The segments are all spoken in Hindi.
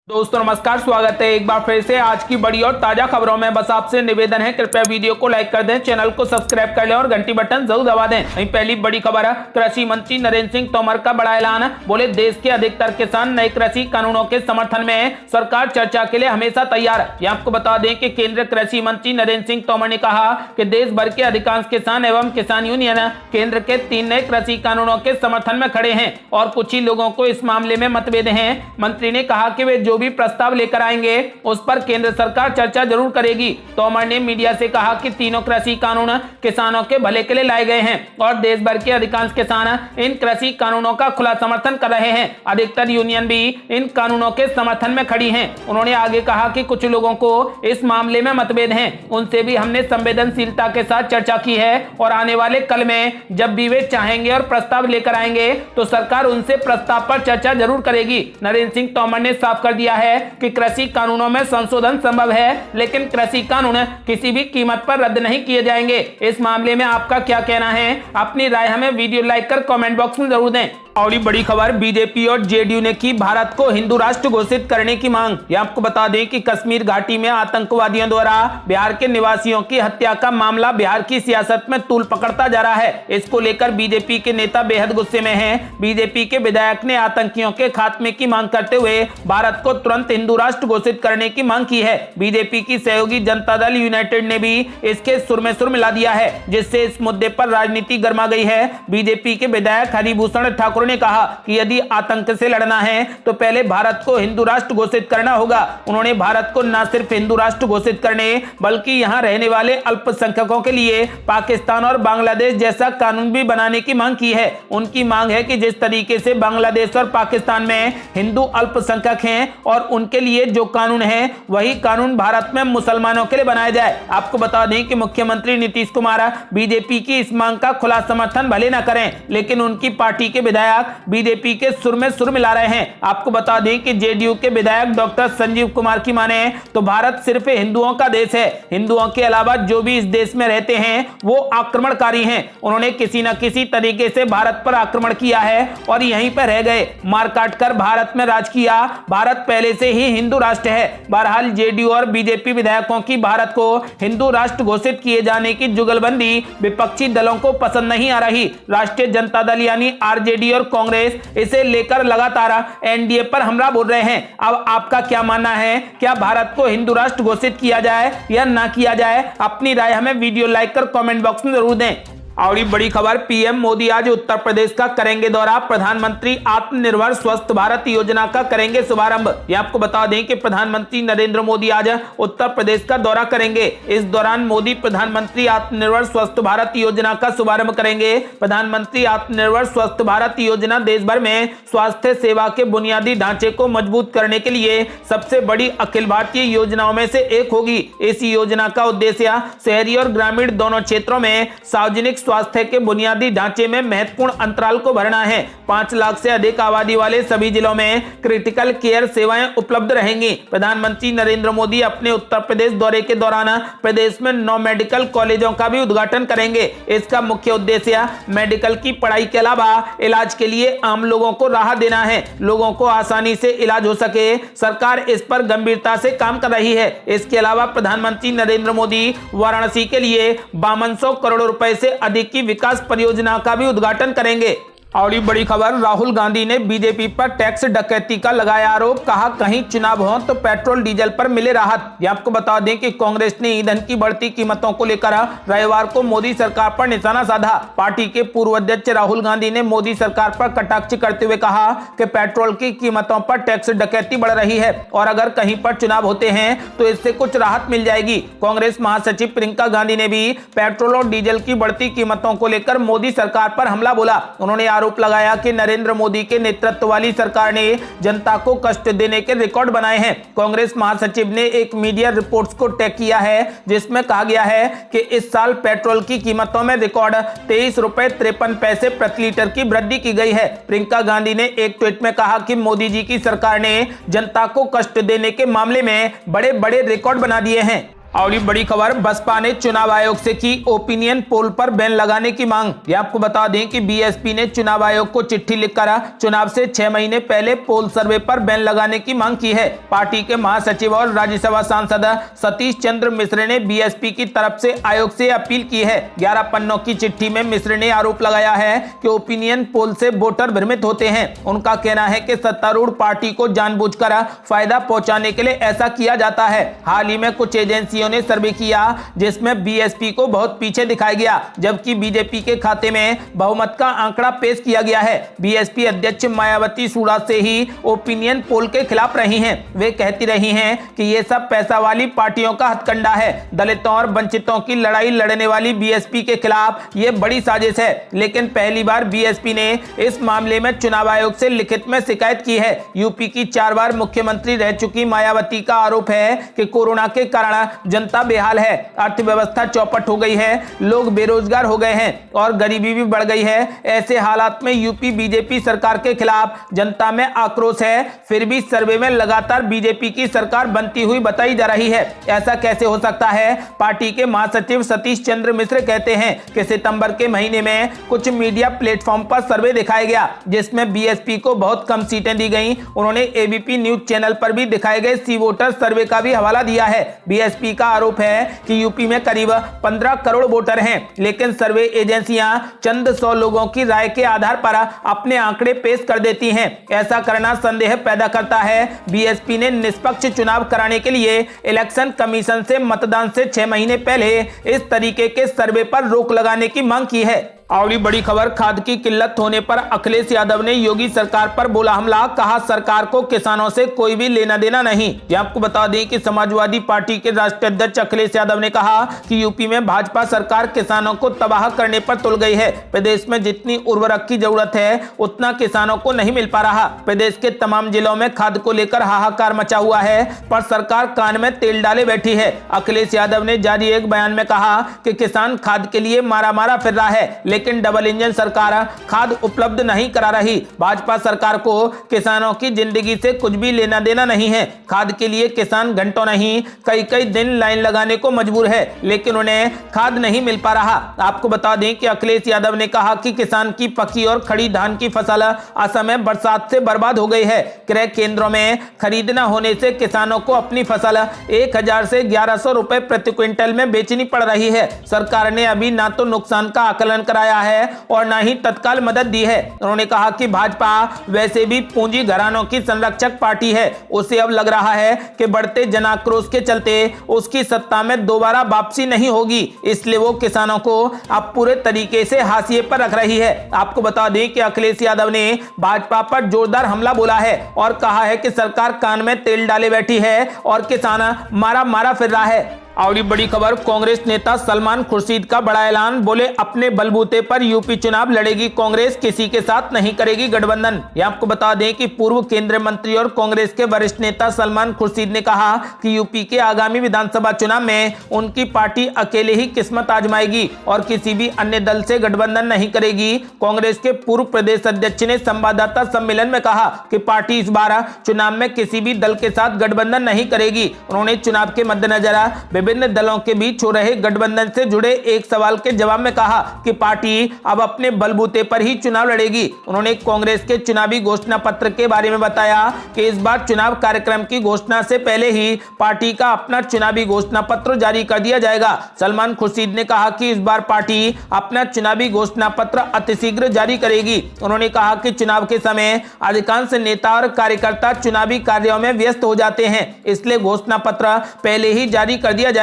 दोस्तों नमस्कार, स्वागत है एक बार फिर से आज की बड़ी और ताजा खबरों में। बस आपसे निवेदन है, कृपया वीडियो को लाइक कर दें, चैनल को सब्सक्राइब कर लें और घंटी बटन जरूर दबा दें। वहीं पहली बड़ी खबर है, कृषि मंत्री नरेंद्र सिंह तोमर का बड़ा ऐलान। बोले, देश के अधिकतर किसान नए कृषि कानूनों के समर्थन में सरकार चर्चा के लिए हमेशा तैयार है। आपको बता दें कि केंद्रीय कृषि मंत्री नरेंद्र सिंह तोमर ने कहा कि देश भर के अधिकांश किसान एवं किसान यूनियन केंद्र के 3 नए कृषि कानूनों के समर्थन में खड़े हैं और कुछ ही लोगों को इस मामले में मतभेद हैं। मंत्री ने कहा कि वे जो भी प्रस्ताव लेकर आएंगे उस पर केंद्र सरकार चर्चा जरूर करेगी। तोमर ने मीडिया से कहा कि तीनों कृषि कानून किसानों के भले के लिए लाए गए हैं और देश भर के अधिकांश किसान इन कृषि कानूनों का खुला समर्थन कर रहे हैं। अधिकतर यूनियन भी इन कानूनों के समर्थन में खड़ी हैं। उन्होंने आगे कहा कि कुछ लोगों को इस मामले में मतभेद हैं, उनसे भी हमने संवेदनशीलता के साथ चर्चा की है और आने वाले कल में जब भी वे चाहेंगे और प्रस्ताव लेकर आएंगे तो सरकार उनसे प्रस्ताव पर चर्चा जरूर करेगी। नरेंद्र सिंह तोमर ने साफ कर दिया है कि कृषि कानूनों में संशोधन संभव है, लेकिन कृषि कानून किसी भी कीमत पर रद्द नहीं किए जाएंगे। इस मामले में आपका क्या कहना है? अपनी राय हमें वीडियो लाइक कर कमेंट बॉक्स में जरूर दें। और बड़ी खबर, बीजेपी और जेडीयू ने की भारत को हिंदू राष्ट्र घोषित करने की मांग। यह आपको बता दें कि कश्मीर घाटी में आतंकवादियों द्वारा बिहार के निवासियों की हत्या का मामला बिहार की सियासत में तूल पकड़ता जा रहा है। इसको लेकर बीजेपी के नेता बेहद गुस्से में हैं। बीजेपी के विधायक ने आतंकियों के खात्मे की मांग करते हुए भारत को तुरंत हिंदू राष्ट्र घोषित करने की मांग की है। बीजेपी की सहयोगी जनता दल यूनाइटेड ने भी इसके सुर में सुर मिला दिया है, जिससे इस मुद्दे पर राजनीति गर्मा गई है। बीजेपी के विधायक हरिभूषण ठाकुर ने कहा कि यदि आतंक से लड़ना है तो पहले भारत को हिंदू राष्ट्र घोषित करना होगा। उन्होंने भारत को न सिर्फ हिंदू राष्ट्र घोषित करने बल्कि यहां रहने वाले अल्पसंख्यकों के लिए पाकिस्तान और बांग्लादेश जैसा कानून भी बनाने की मांग की है। उनकी मांग है कि जिस तरीके से बांग्लादेश और पाकिस्तान में हिंदू अल्पसंख्यक हैं और उनके लिए जो कानून है वही कानून भारत में मुसलमानों के लिए बनाया जाए। आपको बता दें कि मुख्यमंत्री नीतीश कुमार बीजेपी की इस मांग का खुला समर्थन भले न करें, लेकिन उनकी पार्टी के विधायक बीजेपी के सुर में सुर मिला रहे हैं। आपको बता दें कि जेडीयू के विधायक डॉक्टर संजीव कुमार की माने तो भारत सिर्फ हिंदुओं का देश है। हिंदुओं के अलावा जो भी इस देश में रहते हैं वो आक्रमणकारी हैं। उन्होंने किसी न किसी तरीके से भारत पर आक्रमण किया है और यहीं पर रह गए, मार काट कर भारत में राज किया। भारत पहले से ही हिंदू राष्ट्र है। बहरहाल जेडीयू और बीजेपी विधायकों की भारत को हिंदू राष्ट्र घोषित किए जाने की जुगलबंदी विपक्षी दलों को पसंद नहीं आ रही। राष्ट्रीय जनता दल यानी आरजेडी और कांग्रेस इसे लेकर लगातार एनडीए पर हमला बोल रहे हैं। अब आपका क्या मानना है? क्या भारत को हिंदू राष्ट्र घोषित किया जाए या ना किया जाए? अपनी राय हमें वीडियो लाइक कर कमेंट बॉक्स में जरूर दें। और बड़ी खबर, पीएम मोदी आज उत्तर प्रदेश का करेंगे दौरा। प्रधानमंत्री आत्मनिर्भर स्वस्थ भारत योजना का करेंगे शुभारंभ। ये आपको बता दें कि प्रधानमंत्री नरेंद्र मोदी आज उत्तर प्रदेश का दौरा करेंगे। इस दौरान मोदी प्रधानमंत्री आत्मनिर्भर स्वस्थ भारत योजना का शुभारंभ करेंगे। प्रधानमंत्री आत्मनिर्भर स्वस्थ भारत योजना देश भर में स्वास्थ्य सेवा के बुनियादी ढांचे को मजबूत करने के लिए सबसे बड़ी अखिल भारतीय योजनाओं में से एक होगी। इस योजना का उद्देश्य शहरी और ग्रामीण दोनों क्षेत्रों में सार्वजनिक स्वास्थ्य के बुनियादी ढांचे में महत्वपूर्ण अंतराल को भरना है। 5 लाख से अधिक आबादी वाले सभी जिलों में क्रिटिकल केयर सेवाएं उपलब्ध रहेंगी। प्रधानमंत्री नरेंद्र मोदी अपने उत्तर प्रदेश दौरे के दौरान प्रदेश में 9 मेडिकल कॉलेजों का भी उद्घाटन करेंगे। इसका मुख्य उद्देश्य मेडिकल की पढ़ाई के अलावा इलाज के लिए आम लोगों को राहत देना है। लोगों को आसानी से इलाज हो सके, सरकार इस पर गंभीरता से काम कर रही है। इसके अलावा प्रधानमंत्री नरेंद्र मोदी वाराणसी के लिए 5200 करोड़ रुपए से अधिक की विकास परियोजना का भी उद्घाटन करेंगे। और बड़ी खबर, राहुल गांधी ने बीजेपी पर टैक्स डकैती का लगाया आरोप। कहा कहीं चुनाव हो तो पेट्रोल डीजल पर मिले राहत। ये आपको बता दें कि कांग्रेस ने ईंधन की बढ़ती कीमतों को लेकर रविवार को मोदी सरकार पर निशाना साधा। पार्टी के पूर्व अध्यक्ष राहुल गांधी ने मोदी सरकार पर कटाक्ष करते हुए कहा कि पेट्रोल की कीमतों पर टैक्स डकैती बढ़ रही है और अगर कहीं पर चुनाव होते हैं तो इससे कुछ राहत मिल जाएगी। कांग्रेस महासचिव प्रियंका गांधी ने भी पेट्रोल और डीजल की बढ़ती कीमतों को लेकर मोदी सरकार पर हमला बोला। उन्होंने आरोप लगाया कि नरेंद्र मोदी के नेतृत्व वाली सरकार ने जनता को कष्ट देने के रिकॉर्ड बनाए हैं। कांग्रेस महासचिव ने एक मीडिया रिपोर्ट्स को टैग किया है जिसमें कहा गया है कि इस साल पेट्रोल की कीमतों में रिकॉर्ड 23 रुपए 53 पैसे प्रति लीटर की वृद्धि की गई है। प्रियंका गांधी ने एक ट्वीट में कहा कि मोदी जी की सरकार ने जनता को कष्ट देने के मामले में बड़े बड़े रिकॉर्ड बना दिए हैं। और ये बड़ी खबर, बसपा ने चुनाव आयोग से की ओपिनियन पोल पर बैन लगाने की मांग। ये आपको बता दें कि बीएसपी ने चुनाव आयोग को चिट्ठी लिखकर चुनाव से 6 महीने पहले पोल सर्वे पर बैन लगाने की मांग की है। पार्टी के महासचिव और राज्यसभा सांसद सतीश चंद्र मिश्र ने बीएसपी की तरफ से आयोग से अपील की है। 11 पन्नों की चिट्ठी में मिश्र ने आरोप लगाया है कि ओपिनियन पोल से वोटर भ्रमित होते हैं। उनका कहना है कि सत्तारूढ़ पार्टी को जानबूझकर फायदा पहुंचाने के लिए ऐसा किया जाता है। हाल ही में कुछ एजेंसी ने सर्वे किया जिसमें बीएसपी को बहुत पीछे दिखाया गया, जबकि बीजेपी के खाते में बहुमत का आंकड़ा पेश किया गया है। बीएसपी अध्यक्ष मायावती शुरुआत से ही ओपिनियन पोल के खिलाफ रही हैं। वे कहती रही हैं कि ये सब पैसा वाली पार्टियों का हथकंडा है। दलितों और वंचितों की लड़ाई लड़ने वाली बीएसपी के खिलाफ ये बड़ी साजिश है। लेकिन पहली बार बीएसपी ने इस मामले में चुनाव आयोग से लिखित में शिकायत की है। यूपी की 4 बार मुख्यमंत्री रह चुकी मायावती का आरोप है कि कोरोना के कारण जनता बेहाल है, अर्थव्यवस्था चौपट हो गई है, लोग बेरोजगार हो गए हैं और गरीबी भी बढ़ गई है। ऐसे हालात में यूपी बीजेपी सरकार के खिलाफ जनता में आक्रोश है। फिर भी सर्वे में लगातार बीजेपी की सरकार बनती हुई बताई जा रही है। ऐसा कैसे हो सकता है? पार्टी के महासचिव सतीश चंद्र मिश्र कहते हैं कि सितंबर के महीने में कुछ मीडिया प्लेटफॉर्म पर सर्वे दिखाया गया जिसमें बीएसपी को बहुत कम सीटें दी गई। उन्होंने एबीपी न्यूज चैनल पर भी दिखाए गए सी वोटर सर्वे का भी हवाला दिया है। बीएसपी का आरोप है कि यूपी में करीब 15 करोड़ वोटर हैं, लेकिन सर्वे एजेंसियां चंद 100 लोगों की राय के आधार पर अपने आंकड़े पेश कर देती हैं। ऐसा करना संदेह पैदा करता है। बीएसपी ने निष्पक्ष चुनाव कराने के लिए इलेक्शन कमीशन से मतदान से 6 महीने पहले इस तरीके के सर्वे पर रोक लगाने की मांग की है। और बड़ी खबर, खाद की किल्लत होने पर अखिलेश यादव ने योगी सरकार पर बोला हमला। कहा सरकार को किसानों से कोई भी लेना देना नहीं। ये आपको बता दें कि समाजवादी पार्टी के राष्ट्रीय अध्यक्ष अखिलेश यादव ने कहा कि यूपी में भाजपा सरकार किसानों को तबाह करने पर तुल गई है। प्रदेश में जितनी उर्वरक की जरूरत है उतना किसानों को नहीं मिल पा रहा। प्रदेश के तमाम जिलों में खाद को लेकर हाहाकार मचा हुआ है, पर सरकार कान में तेल डाले बैठी है। अखिलेश यादव ने जारी एक बयान में कहा कि किसान खाद के लिए मारा मारा फिर रहा है, लेकिन डबल इंजन सरकार खाद उपलब्ध नहीं करा रही। भाजपा सरकार को किसानों की जिंदगी से कुछ भी लेना देना नहीं है। खाद के लिए किसान घंटों नहीं कई दिन लाइन लगाने को मजबूर है, लेकिन उन्हें खाद नहीं मिल पा रहा। आपको बता दें कि अखिलेश यादव ने कहा कि किसान की पकी और खड़ी धान की फसल असमय बरसात से बर्बाद हो गई है। क्रय केंद्रों में खरीद न होने से किसानों को अपनी फसल 1000 से 1100 रुपए प्रति क्विंटल में बेचनी पड़ रही है। सरकार ने अभी ना तो नुकसान का आकलन कराया है और ना ही तत्काल मदद दी है। उन्होंने कहा कि भाजपा वैसे भी पूंजी घरानों की संरक्षक पार्टी है। उसे अब लग रहा है कि बढ़ते जनाक्रोश के चलते उसकी सत्ता में दोबारा वापसी नहीं होगी, इसलिए वो किसानों को अब पूरे तरीके से हाशिए पर रख रही है। आपको बता दें कि अखिलेश यादव ने भाजपा पर जोरदार हमला बोला है और कहा है कि सरकार कान में तेल डाले बैठी है और किसान मारा मारा फिर रहा है। और ये बड़ी खबर, कांग्रेस नेता सलमान खुर्शीद का बड़ा ऐलान। बोले अपने बलबूते पर यूपी चुनाव लड़ेगी कांग्रेस, किसी के साथ नहीं करेगी गठबंधन। ये आपको बता दें कि पूर्व केंद्रीय मंत्री और कांग्रेस के वरिष्ठ नेता सलमान खुर्शीद ने कहा कि यूपी के आगामी विधानसभा चुनाव में उनकी पार्टी अकेले ही किस्मत आजमाएगी और किसी भी अन्य दल से गठबंधन नहीं करेगी। कांग्रेस के पूर्व प्रदेश अध्यक्ष ने संवाददाता सम्मेलन में कहा कि पार्टी इस बार चुनाव में किसी भी दल के साथ गठबंधन नहीं करेगी। उन्होंने चुनाव के मद्देनजर विभिन्न दलों के बीच हो रहे गठबंधन से जुड़े एक सवाल के जवाब में कहा कि पार्टी अब अपने बलबूते पर ही चुनाव लड़ेगी। उन्होंने कांग्रेस के चुनावी घोषणा पत्र के बारे में बताया कि इस बार चुनाव कार्यक्रम की घोषणा से पहले ही पार्टी का अपना चुनावी घोषणा पत्र जारी कर दिया जाएगा। सलमान खुर्शीद ने कहा कि इस बार पार्टी अपना चुनावी घोषणा पत्र अतिशीघ्र जारी करेगी। उन्होंने कहा कि चुनाव के समय अधिकांश नेता और कार्यकर्ता चुनावी कार्यों में व्यस्त हो जाते हैं, इसलिए घोषणा पत्र पहले ही जारी कर दिया जाएगा।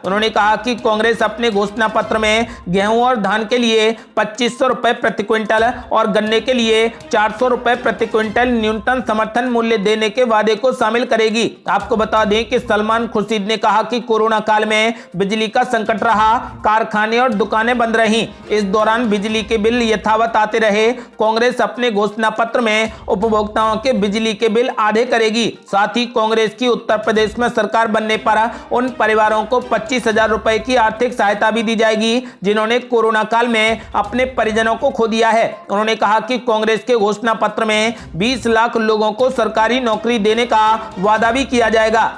उन्होंने कहा कि कांग्रेस अपने घोषणा पत्र में गेहूं और धान के लिए 2500 रुपए प्रति क्विंटल और गन्ने के लिए 400 रुपए प्रति क्विंटल न्यूनतम समर्थन मूल्य देने के वादे को शामिल करेगी। आपको बता दें कि सलमान खुर्शीद ने कहा कि कोरोना काल में बिजली का संकट रहा, कारखाने और दुकानें बंद रहीं। इस दौरान बिजली के बिल यथावत आते रहे। कांग्रेस अपने घोषणा पत्र में उपभोक्ताओं के बिजली के बिल आधे करेगी। साथ ही कांग्रेस की उत्तर प्रदेश में सरकार बनने पर उन परिवारों को 25,000 रुपए की आर्थिक सहायता भी दी जाएगी जिन्होंने कोरोना काल में अपने परिजनों को खो दिया है। उन्होंने कहा कि कांग्रेस के घोषणा पत्र में 20 लाख लोगों को सरकारी नौकरी देने का वादा भी किया जाएगा।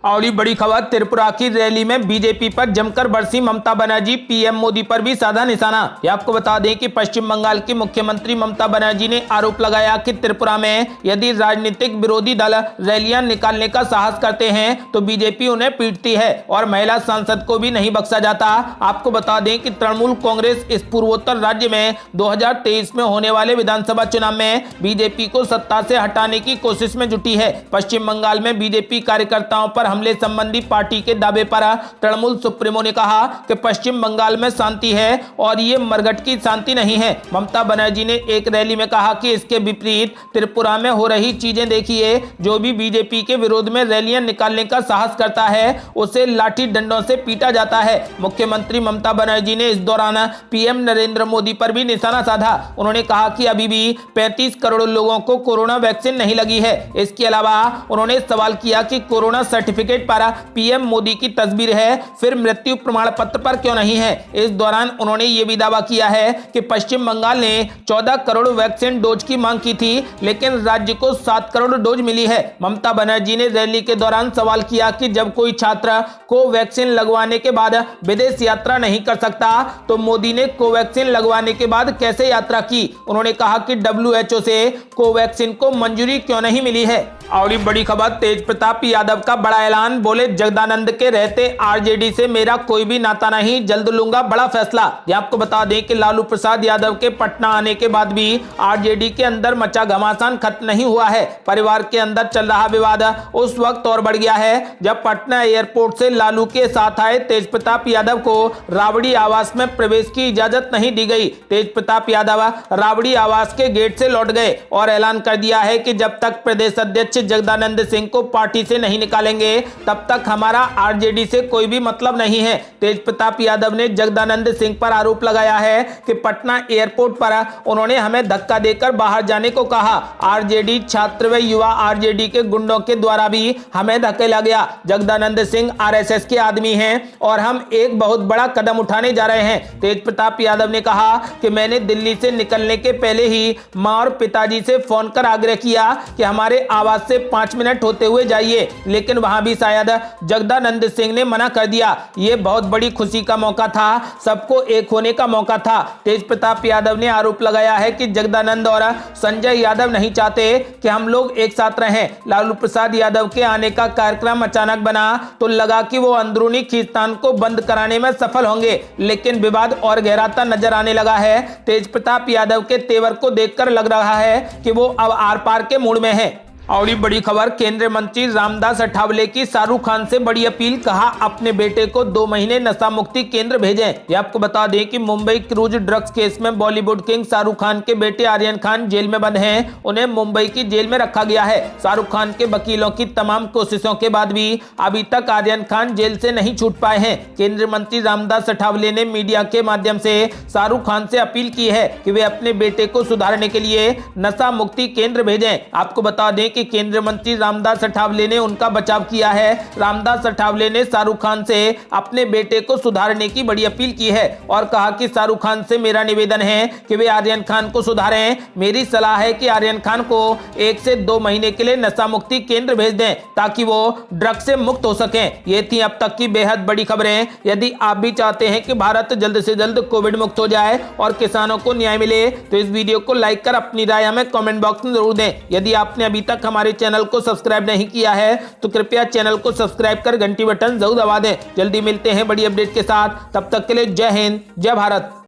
और ये बड़ी खबर, त्रिपुरा की रैली में बीजेपी पर जमकर बरसी ममता बनर्जी, पीएम मोदी पर भी साधा निशाना। ये आपको बता दें कि पश्चिम बंगाल की मुख्यमंत्री ममता बनर्जी ने आरोप लगाया कि त्रिपुरा में यदि राजनीतिक विरोधी दल रैलियां निकालने का साहस करते हैं तो बीजेपी उन्हें पीटती है और महिला सांसद को भी नहीं बख्शा जाता। आपको बता दें कि तृणमूल कांग्रेस इस पूर्वोत्तर राज्य में 2023 में होने वाले विधानसभा चुनाव में बीजेपी को सत्ता से हटाने की कोशिश में जुटी है। पश्चिम बंगाल में बीजेपी कार्यकर्ताओं पर हमले संबंधी पार्टी के दावे पर तृणमूल सुप्रीमो ने कहा कि पश्चिम बंगाल में शांति है और ये मरघट की शांति नहीं है। ममता बनर्जी ने एक रैली में कहा कि इसके विपरीत त्रिपुरा में हो रही चीजें देखिए, जो भी बीजेपी के विरोध में रैलियां निकालने का साहस करता है उसे लाठी डंडों से पीटा जाता है। मुख्यमंत्री ममता बनर्जी ने इस दौरान पीएम नरेंद्र मोदी पर भी निशाना साधा। उन्होंने कहा कि अभी भी 35 करोड़ लोगों को कोरोना वैक्सीन नहीं लगी है। इसके अलावा उन्होंने सवाल किया कि कोरोना सर्टिफिकेट पर पीएम मोदी की तस्वीर है, फिर मृत्यु प्रमाण पत्र पर क्यों नहीं है। इस दौरान उन्होंने यह भी दावा किया है कि पश्चिम बंगाल ने 14 करोड़ वैक्सीन डोज की मांग की थी, लेकिन राज्य को 7 करोड़ डोज मिली है। ममता बनर्जी ने रैली के दौरान सवाल किया कि जब कोई छात्र को वैक्सीन लगवाने के बाद विदेश यात्रा नहीं कर सकता तो मोदी ने कोवैक्सीन लगवाने के बाद कैसे यात्रा की। उन्होंने कहा कि WHO से कोवैक्सीन को मंजूरी क्यों नहीं मिली है। और ये बड़ी खबर, तेज प्रताप यादव का बड़ा ऐलान, बोले जगदानंद के रहते आरजेडी से मेरा कोई भी नाता नहीं, जल्द लूंगा बड़ा फैसला। ये आपको बता दें कि लालू प्रसाद यादव के पटना आने के बाद भी आरजेडी के अंदर मचा घमासान खत्म नहीं हुआ है। परिवार के अंदर चल रहा विवाद उस वक्त और बढ़ गया है जब पटना एयरपोर्ट से लालू के साथ आए तेज प्रताप यादव को राबड़ी आवास में प्रवेश की इजाजत नहीं दी गई। तेज प्रताप यादव राबड़ी आवास के गेट से लौट गए और ऐलान कर दिया है कि जब तक प्रदेश अध्यक्ष जगदानंद सिंह को पार्टी से नहीं निकालेंगे तब तक हमारा आरजेडी से कोई भी मतलब नहीं है। तेज प्रताप यादव ने जगदानंद सिंह पर आरोप लगाया है कि पटना एयरपोर्ट पर उन्होंने हमें धक्का देकर बाहर जाने को कहा। आरजेडी छात्र व युवा आरजेडी के गुंडों के द्वारा भी हमें धकेला गया। जगदानंद सिंह आरएसएस के आदमी हैं और हम एक बहुत बड़ा कदम उठाने जा रहे हैं। तेज प्रताप यादव ने कहा कि मैंने दिल्ली से निकलने के पहले ही मां और पिताजी से फोन कर आग्रह किया कि हमारे आवास से 5 मिनट होते हुए जाइए, लेकिन वहां भी शायद जगदानंद सिंह ने मना कर दिया। यह बहुत बड़ी खुशी का मौका था, सबको एक होने का मौका था। तेज प्रताप यादव ने आरोप लगाया है कि जगदानंद और संजय यादव नहीं चाहते कि हम लोग एक साथ रहें। लालू प्रसाद यादव के आने का कार्यक्रम अचानक बना तो लगा कि वो अंदरूनी खींचतान को बंद कराने में सफल होंगे, लेकिन विवाद और गहराता नजर आने लगा है। तेज प्रताप यादव के तेवर को देखकर लग रहा है कि वो अब आर पार के मूड में है। और ये बड़ी खबर, केंद्रीय मंत्री रामदास अठावले की शाहरुख खान से बड़ी अपील, कहा अपने बेटे को 2 महीने नशा मुक्ति केंद्र भेजें। ये आपको बता दें कि मुंबई क्रूज ड्रग्स केस में बॉलीवुड किंग शाहरुख खान के बेटे आर्यन खान जेल में बंद हैं। उन्हें मुंबई की जेल में रखा गया है। शाहरुख खान के वकीलों की तमाम कोशिशों के बाद भी अभी तक आर्यन खान जेल से नहीं छूट पाए हैं। केंद्रीय मंत्री रामदास अठावले ने मीडिया के माध्यम से शाहरुख खान से अपील की है कि वे अपने बेटे को सुधारने के लिए नशा मुक्ति केंद्र भेजें। आपको बता दें कि केंद्रीय मंत्री रामदास अठावले ने उनका बचाव किया है। रामदास अठावले ने शाहरुख खान से अपने बेटे को सुधारने की बड़ी अपील की है और कहा कि शाहरुख खान से मेरा निवेदन है कि वे आर्यन खान को सुधारें। मेरी सलाह है कि आर्यन खान को 1 से 2 महीने के लिए नशा मुक्ति केंद्र भेज दें ताकि वो ड्रग्स से मुक्त हो सकें। ये थी अब तक की बेहद बड़ी खबरें। यदि आप भी चाहते हैं कि भारत जल्द से जल्द कोविड मुक्त हो जाए और किसानों को न्याय मिले तो इस वीडियो को लाइक कर अपनी राय हमें कमेंट बॉक्स में जरूर दें। यदि आपने अभी तक हमारे चैनल को सब्सक्राइब नहीं किया है तो कृपया चैनल को सब्सक्राइब कर घंटी बटन जरूर दबा दें। जल्दी मिलते हैं बड़ी अपडेट के साथ, तब तक के लिए जय हिंद, जय भारत।